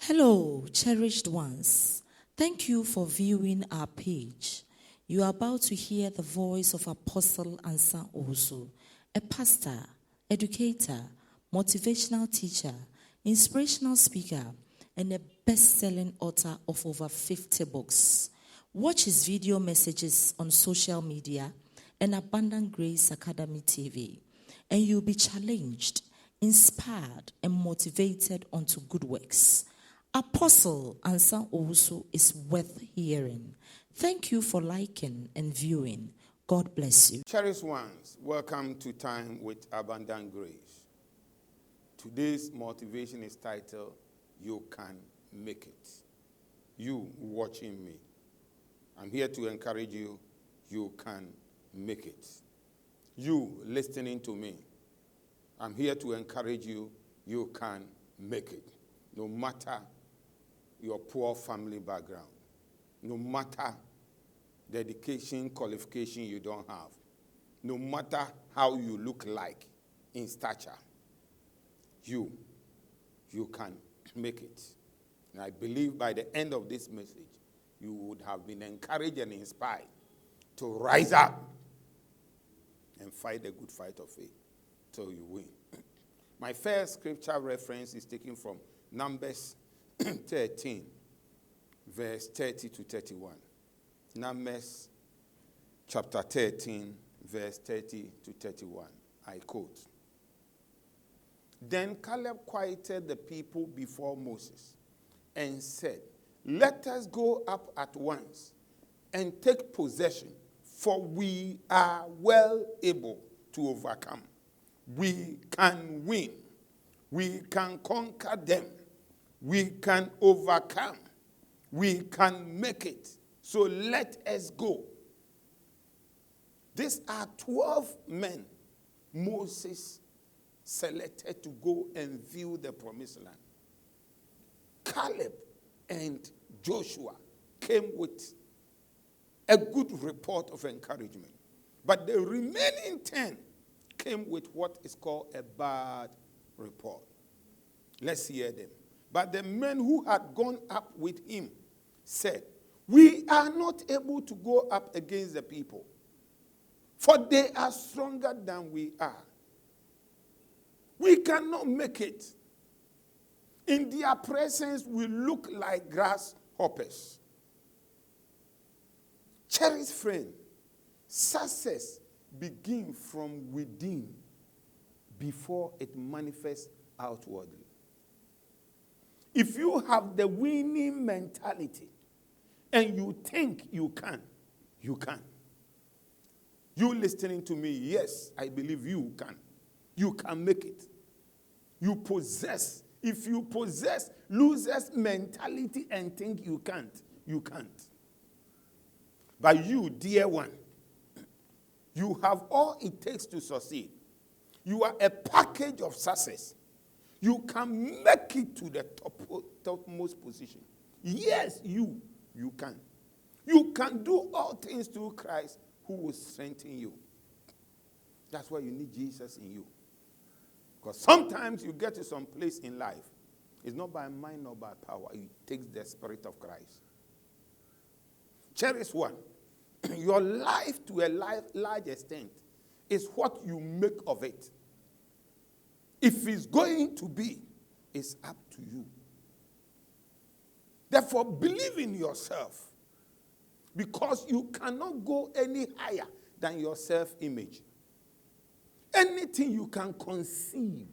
Hello, cherished ones. Thank you for viewing our page. You are about to hear the voice of Apostle Ansah-Owusu, a pastor, educator, motivational teacher, inspirational speaker, and a best-selling author of over 50 books. Watch his video messages on social media and Abundant Grace Academy TV, and you'll be challenged, inspired, and motivated onto good works. Apostle Ansah-Owusu is worth hearing. Thank you for liking and viewing. God bless you. Cherished ones, welcome to Time with Abundant Grace. Today's motivation is titled, You Can Make It. You watching me. I'm here to encourage you. You can make it. You listening to me. I'm here to encourage you. You can make it. No matter your poor family background, no matter the education qualification you don't have, no matter how you look like in stature, you can make it. And I believe by the end of this message, you would have been encouraged and inspired to rise up and fight the good fight of faith till you win. My first scripture reference is taken from Numbers 13, verse 30 to 31. Numbers chapter 13, verse 30 to 31. I quote. Then Caleb quieted the people before Moses and said, Let us go up at once and take possession, for we are well able to overcome. We can win. We can conquer them. We can overcome. We can make it. So let us go. These are 12 men Moses selected to go and view the promised land. Caleb and Joshua came with a good report of encouragement. But the remaining 10 came with what is called a bad report. Let's hear them. But the men who had gone up with him said, We are not able to go up against the people, for they are stronger than we are. We cannot make it. In their presence, we look like grasshoppers. Cherished friend, success begins from within before it manifests outwardly. If you have the winning mentality and you think you can, you can. You listening to me, yes, I believe you can. You can make it. You possess. If you possess loser's mentality and think you can't, you can't. But you, dear one, you have all it takes to succeed. You are a package of success. You can make it to the topmost position. Yes, you can. You can do all things through Christ who will strengthen you. That's why you need Jesus in you. Because sometimes you get to some place in life. It's not by mind nor by power. It takes the Spirit of Christ. Cherish one. Your life to a large extent is what you make of it. If it's going to be, it's up to you. Therefore, believe in yourself, because you cannot go any higher than your self-image. Anything you can conceive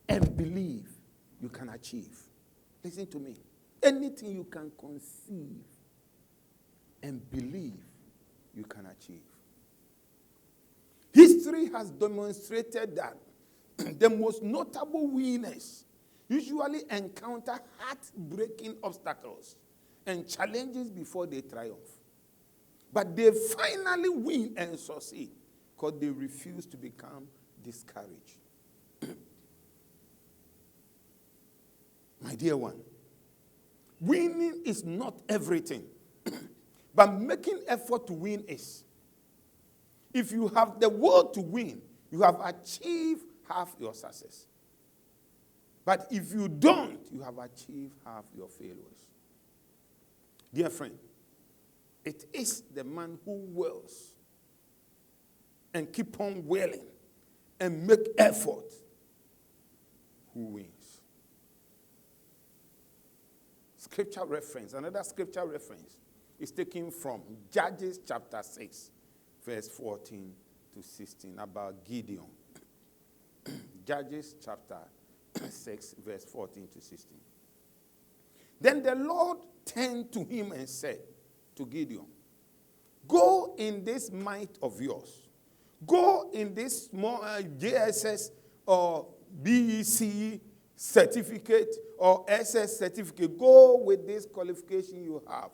and believe, you can achieve. Listen to me. Anything you can conceive and believe, you can achieve. History has demonstrated that the most notable winners usually encounter heart-breaking obstacles and challenges before they triumph. But they finally win and succeed because they refuse to become discouraged. My dear one, winning is not everything, but making effort to win is. If you have the will to win, you have achieved half your success. But if you don't, you have achieved half your failures. Dear friend, it is the man who wills and keep on willing and make effort who wins. Scripture reference, another scripture reference is taken from Judges chapter 6, verse 14 to 16, about Gideon. Judges chapter 6, verse 14 to 16. Then the Lord turned to him and said to Gideon, go in this might of yours. Go in this small JSS or BEC certificate or SS certificate. Go with this qualification you have.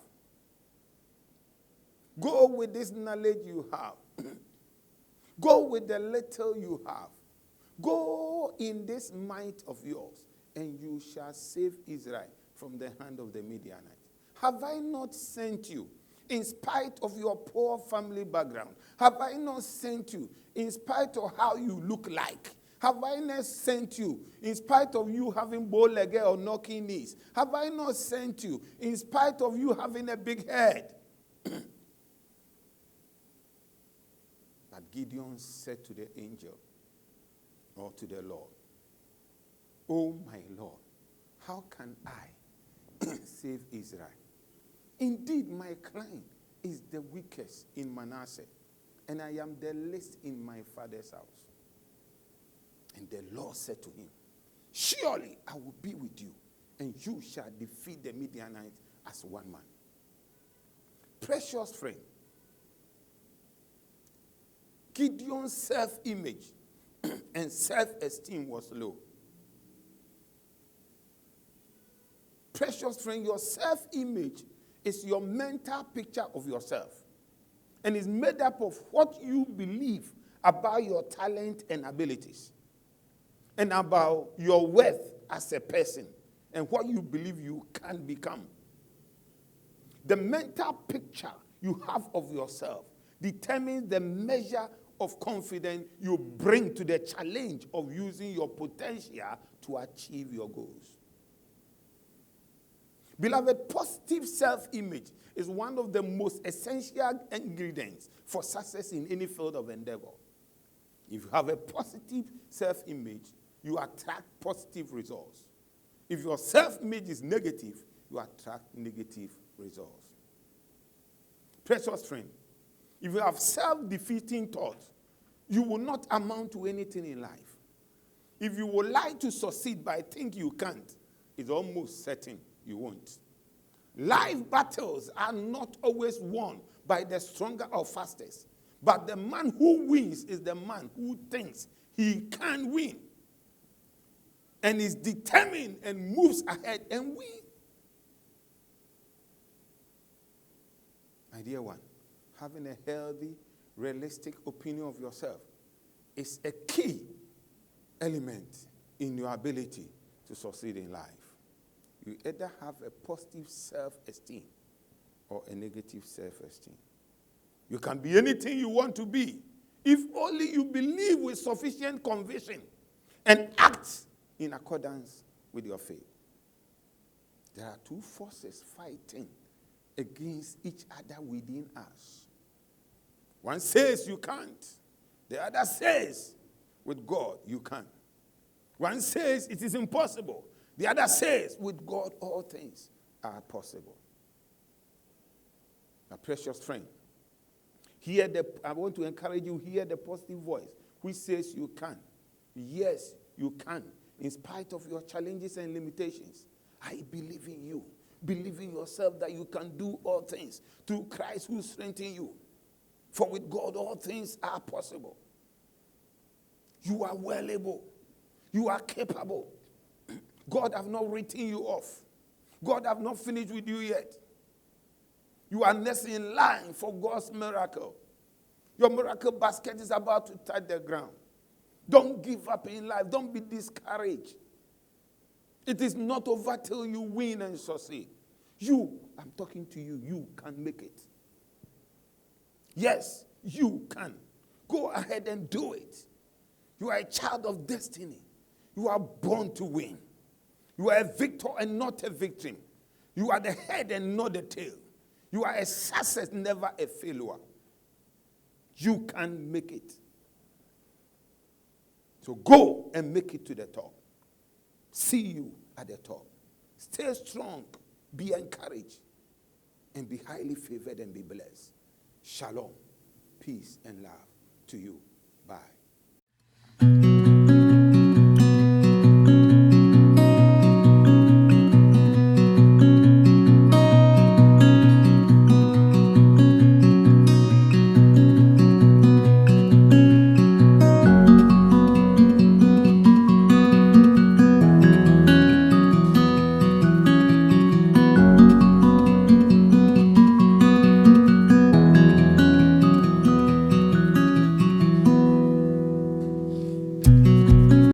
Go with this knowledge you have. Go with the little you have. Go in this might of yours, and you shall save Israel from the hand of the Midianites. Have I not sent you in spite of your poor family background? Have I not sent you in spite of how you look like? Have I not sent you in spite of you having bow-legged or knocking knees? Have I not sent you in spite of you having a big head? But Gideon said to the angel, or to the Lord, oh my Lord, how can I save Israel? Indeed, my clan is the weakest in Manasseh, and I am the least in my father's house. And the Lord said to him, surely I will be with you, and you shall defeat the Midianites as one man. Precious friend, Gideon's self-image and self-esteem was low. Precious friend, your self-image is your mental picture of yourself, and is made up of what you believe about your talent and abilities, and about your worth as a person, and what you believe you can become. The mental picture you have of yourself determines the measure of confidence you bring to the challenge of using your potential to achieve your goals. Beloved, positive self-image is one of the most essential ingredients for success in any field of endeavor. If you have a positive self-image, you attract positive results. If your self-image is negative, you attract negative results. Precious friend, if you have self-defeating thoughts, you will not amount to anything in life. If you would like to succeed but think you can't, it's almost certain you won't. Life battles are not always won by the stronger or fastest, but the man who wins is the man who thinks he can win and is determined and moves ahead and wins. My dear one, having a healthy, realistic opinion of yourself is a key element in your ability to succeed in life. You either have a positive self-esteem or a negative self-esteem. You can be anything you want to be if only you believe with sufficient conviction and act in accordance with your faith. There are two forces fighting against each other within us. One says you can't. The other says with God you can. One says it is impossible. The other says with God all things are possible. My precious friend, I want to encourage you, hear the positive voice which says you can. Yes, you can. In spite of your challenges and limitations, I believe in you. Believe in yourself that you can do all things through Christ who strengthens you. For with God all things are possible. You are well able. You are capable. God have not written you off. God have not finished with you yet. You are next in line for God's miracle. Your miracle basket is about to touch the ground. Don't give up in life. Don't be discouraged. It is not over till you win and succeed. I'm talking to you, you can make it. Yes, you can. Go ahead and do it. You are a child of destiny. You are born to win. You are a victor and not a victim. You are the head and not the tail. You are a success, never a failure. You can make it. So go and make it to the top. See you at the top. Stay strong, be encouraged, and be highly favored and be blessed. Shalom, peace, and love to you. Bye.